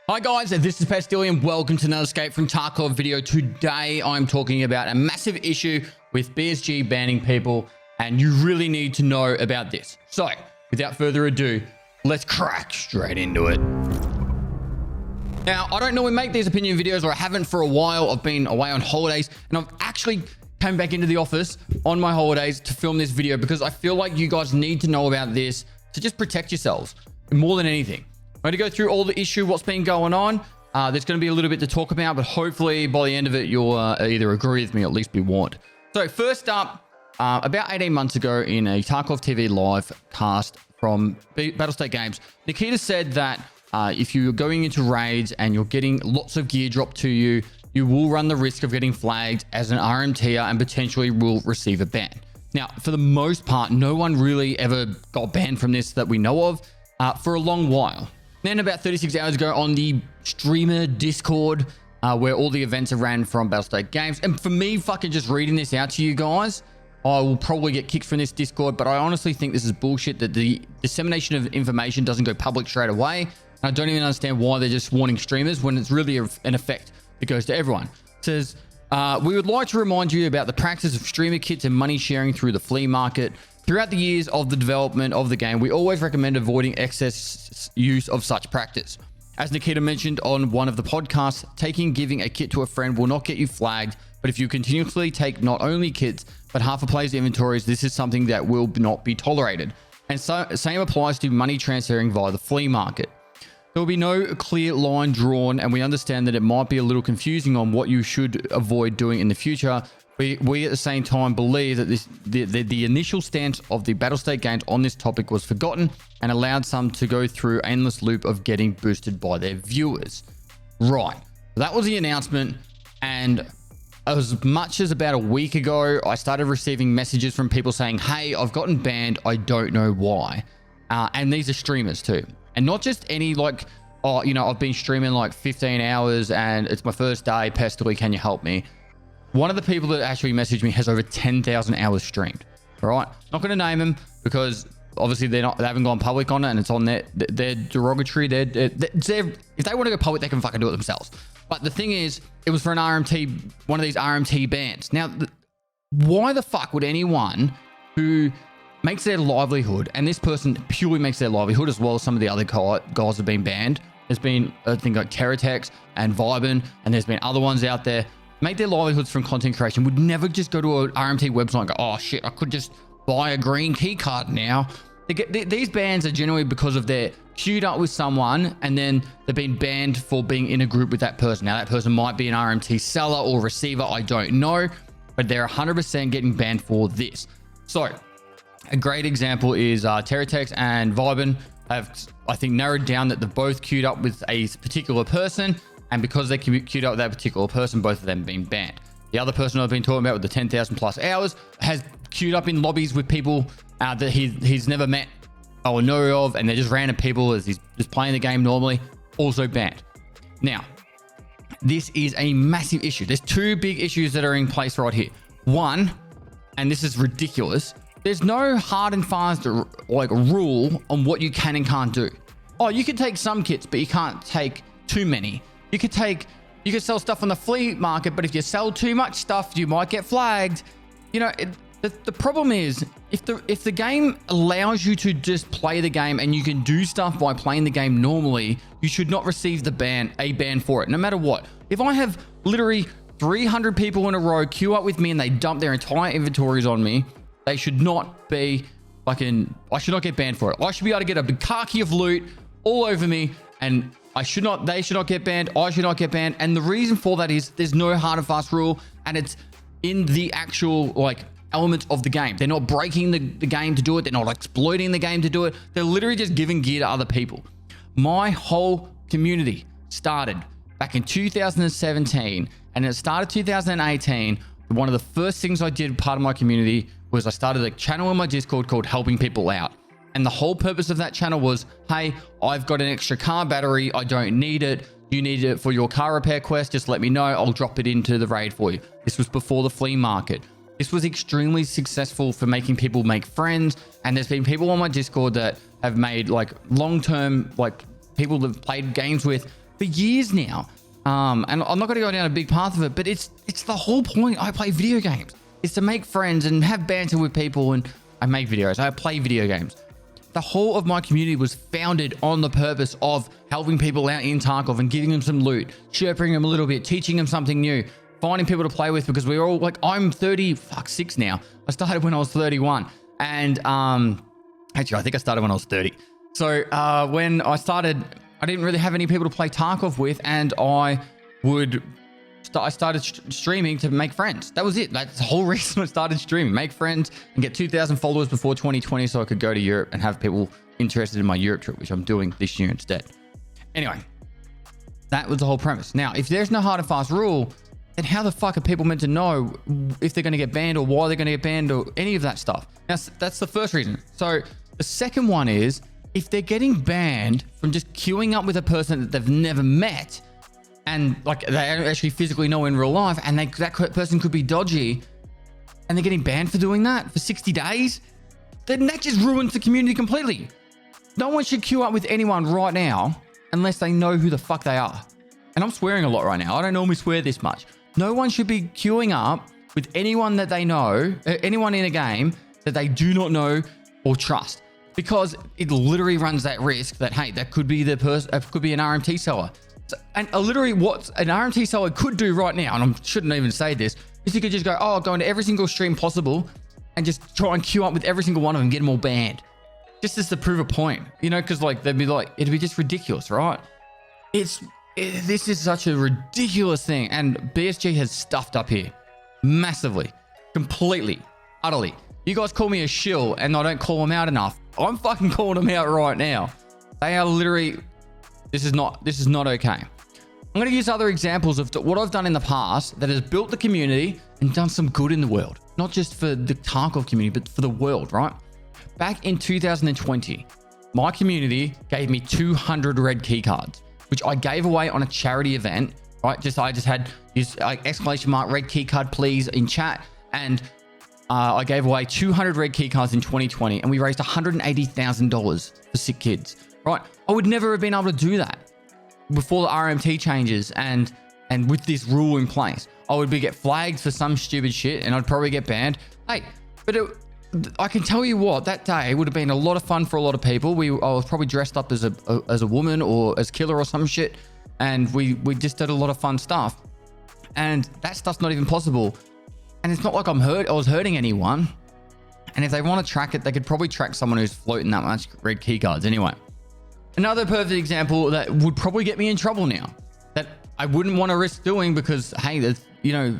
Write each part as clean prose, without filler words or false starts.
Hi guys, this is Pestily and welcome to another Escape from Tarkov video. Today I'm talking about a massive issue with BSG banning people, and you really need to know about this. So without further ado, let's crack straight into it. Now, I don't normally make these opinion videos, or I haven't for a while. I've been away on holidays and I've actually came back into the office on my holidays to film this video because I feel like you guys need to know about this to just protect yourselves more than anything. I'm going to go through all the issue, what's been going on. There's going to be a little bit to talk about, but hopefully by the end of it, you'll either agree with me or at least be warned. So first up, about 18 months ago in a Tarkov TV live cast from Battlestate Games, Nikita said that if you're going into raids and you're getting lots of gear dropped to you, you will run the risk of getting flagged as an RMTer and potentially will receive a ban. Now, for the most part, no one really ever got banned from this that we know of for a long while. Then about 36 hours ago on the streamer Discord, where all the events are ran from Battlestate Games. And for me, fucking just reading this out to you guys, I will probably get kicked from this Discord, but I honestly think this is bullshit that the dissemination of information doesn't go public straight away. And I don't even understand why they're just warning streamers when it's really an effect that goes to everyone. It says, we would like to remind you about the practice of streamer kits and money sharing through the flea market. Throughout the years of the development of the game, we always recommend avoiding excess use of such practice. As Nikita mentioned on one of the podcasts, giving a kit to a friend will not get you flagged, but if you continuously take not only kits, but half a player's inventories, this is something that will not be tolerated. And so, same applies to money transferring via the flea market. There will be no clear line drawn, and we understand that it might be a little confusing on what you should avoid doing in the future. We at the same time believe that the initial stance of the Battlestate Games on this topic was forgotten and allowed some to go through an endless loop of getting boosted by their viewers. Right, that was the announcement, and as much as about a week ago, I started receiving messages from people saying, hey, I've gotten banned, I don't know why. And these are streamers too. And not just any like, oh, you know, I've been streaming like 15 hours and it's my first day, Pestily, can you help me? One of the people that actually messaged me has over 10,000 hours streamed. All right, not going to name him because obviously they haven't gone public on it, and it's on their derogatory. If they want to go public, they can fucking do it themselves. But the thing is, it was for an RMT, one of these RMT bans. Now, why the fuck would anyone who makes their livelihood, and this person purely makes their livelihood as well as some of the other guys have been banned. There's been, I think, like Terratex and Vibin, and there's been other ones out there. Make their livelihoods from content creation, would never just go to an RMT website and go, oh shit, I could just buy a green key card now. These bans are generally because of they're queued up with someone and then they've been banned for being in a group with that person. Now that person might be an RMT seller or receiver, I don't know, but they're 100% getting banned for this. So a great example is Terratex and Vibin have, I think, narrowed down that they're both queued up with a particular person. And because they queued up with that particular person, both of them have been banned. The other person I've been talking about with the 10,000 plus hours has queued up in lobbies with people that he's never met or know of, and they're just random people as he's just playing the game normally, also banned. Now, this is a massive issue. There's two big issues that are in place right here. One, and this is ridiculous, there's no hard and fast like rule on what you can and can't do. Oh, you can take some kits, but you can't take too many. You could sell stuff on the flea market, but if you sell too much stuff, you might get flagged. You know, the problem is if the game allows you to just play the game and you can do stuff by playing the game normally, you should not receive a ban for it, no matter what. If I have literally 300 people in a row queue up with me and they dump their entire inventories on me, they should not be fucking, I should not get banned for it. I should be able to get a bukkake of loot all over me, and they should not get banned. I should not get banned. And the reason for that is there's no hard and fast rule, and it's in the actual like elements of the game. They're not breaking the game to do it. They're not exploiting the game to do it. They're literally just giving gear to other people. My whole community started back in 2017, and it started 2018. One of the first things I did, part of my community, was I started a channel in my Discord called Helping People Out. And the whole purpose of that channel was, hey, I've got an extra car battery. I don't need it. You need it for your car repair quest. Just let me know. I'll drop it into the raid for you. This was before the flea market. This was extremely successful for making people make friends. And there's been people on my Discord that have made like long-term, like people that I've played games with for years now. And I'm not going to go down a big path of it, but it's the whole point. I play video games. It's to make friends and have banter with people, and I make videos. I play video games. The whole of my community was founded on the purpose of helping people out in Tarkov and giving them some loot, chirping them a little bit, teaching them something new, finding people to play with, because we're all like, I'm 36 now. I started when I was 31. And actually, I think I started when I was 30. So when I started, I didn't really have any people to play Tarkov with, and I started streaming to make friends. That was it. That's the whole reason I started streaming. Make friends and get 2,000 followers before 2020 so I could go to Europe and have people interested in my Europe trip, which I'm doing this year instead. Anyway, that was the whole premise. Now, if there's no hard and fast rule, then how the fuck are people meant to know if they're going to get banned or why they're going to get banned or any of that stuff? Now, that's the first reason. So the second one is, if they're getting banned from just queuing up with a person that they've never met, and like they don't actually physically know in real life, and that person could be dodgy, and they're getting banned for doing that for 60 days, then that just ruins the community completely. No one should queue up with anyone right now unless they know who the fuck they are. And I'm swearing a lot right now. I don't normally swear this much. No one should be queuing up with anyone that they know, anyone in a game that they do not know or trust. Because it literally runs that risk that, hey, that could be the person, could be an RMT seller. So, and literally what an RMT seller could do right now, and I shouldn't even say this, is you could just go, oh, I'll go into every single stream possible and just try and queue up with every single one of them, get them all banned. Just as to prove a point, you know, because like they'd be like, it'd be just ridiculous, right? This is such a ridiculous thing. And BSG has stuffed up here massively, completely, utterly. You guys call me a shill and I don't call them out enough. I'm fucking calling them out right now. They are literally, this is not okay. I'm going to use other examples of what I've done in the past that has built the community and done some good in the world. Not just for the Tarkov community, but for the world, right? Back in 2020, my community gave me 200 red key cards, which I gave away on a charity event, right? I just had this exclamation mark red key card, please, in chat. And I gave away 200 red key cards in 2020, and we raised $180,000 for sick kids, right? I would never have been able to do that before the RMT changes and with this rule in place. I would get flagged for some stupid shit, and I'd probably get banned. Hey, but I can tell you what, that day would have been a lot of fun for a lot of people. I was probably dressed up as a woman or as killer or some shit, and we just did a lot of fun stuff. And that stuff's not even possible. And it's not like I was hurting anyone. And if they want to track it, they could probably track someone who's floating that much red key cards anyway. Another perfect example that would probably get me in trouble now, that I wouldn't want to risk doing because, hey, there's, you know,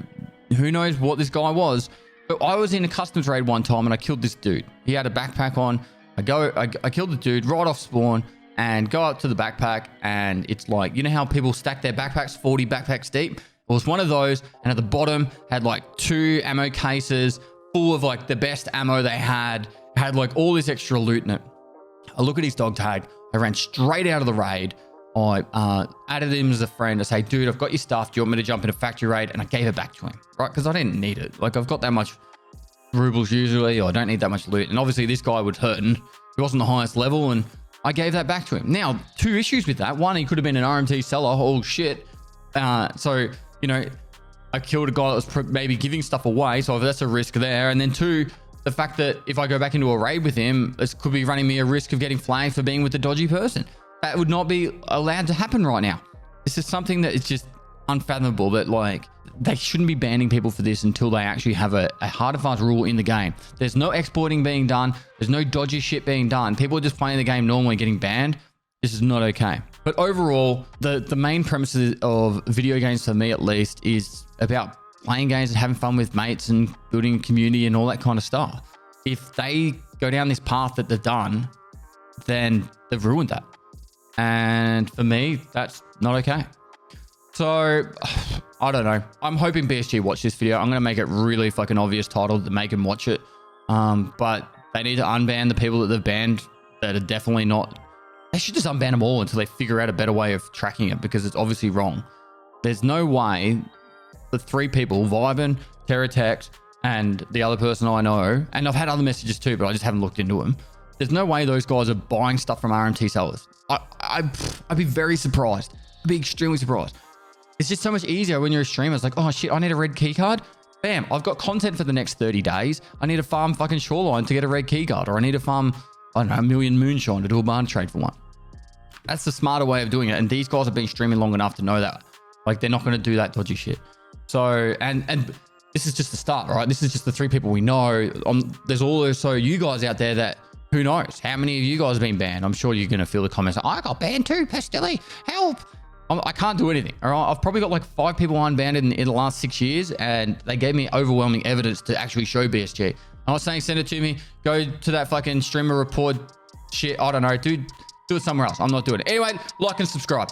who knows what this guy was. But I was in a customs raid one time and I killed this dude. He had a backpack on. I killed the dude right off spawn and go up to the backpack, and it's like, you know how people stack their backpacks 40 backpacks deep? It was one of those, and at the bottom had like 2 ammo cases full of like the best ammo they had like all this extra loot in it. I look at his dog tag. I ran straight out of the raid. I added him as a friend. I say, dude, I've got your stuff. Do you want me to jump in a factory raid? And I gave it back to him, right? Because I didn't need it. Like, I've got that much rubles usually, or I don't need that much loot. And obviously this guy was hurting. He wasn't the highest level, and I gave that back to him. Now, 2 issues with that. One, he could have been an RMT seller. Oh, shit. So, you know, I killed a guy that was maybe giving stuff away. So that's a risk there. And then 2, the fact that if I go back into a raid with him, this could be running me a risk of getting flagged for being with a dodgy person. That would not be allowed to happen right now. This is something that is just unfathomable, that like they shouldn't be banning people for this until they actually have a hard and fast rule in the game. There's no exploiting being done. There's no dodgy shit being done. People are just playing the game normally getting banned. This is not okay. But overall, the main premises of video games, for me at least, is about playing games and having fun with mates and building a community and all that kind of stuff. If they go down this path that they've done, then they've ruined that. And for me, that's not okay. So, I don't know. I'm hoping BSG watch this video. I'm going to make it really fucking obvious title to make them watch it. But they need to unban the people that they've banned that are definitely not. They should just unban them all until they figure out a better way of tracking it, because it's obviously wrong. There's no way the 3 people, Vibin, Terratex, and the other person I know, and I've had other messages too, but I just haven't looked into them. There's no way those guys are buying stuff from RMT sellers. I'd be very surprised. be extremely surprised. It's just so much easier when you're a streamer. It's like, oh shit, I need a red key card. Bam, I've got content for the next 30 days. I need to farm fucking Shoreline to get a red key card, or I need to farm, I don't know, 1 million moonshine to do a barter trade for one. That's the smarter way of doing it. And these guys have been streaming long enough to know that. Like, they're not going to do that dodgy shit. So, and this is just the start, right? This is just the 3 people we know. There's also you guys out there that, who knows? How many of you guys have been banned? I'm sure you're going to feel the comments. I got banned too, Pestily. Help. I can't do anything. All right. I've probably got like 5 people unbanned in the last 6 years, and they gave me overwhelming evidence to actually show BSG. I'm not saying send it to me. Go to that fucking streamer report shit. I don't know, dude. Do it somewhere else. I'm not doing it. Anyway, like and subscribe.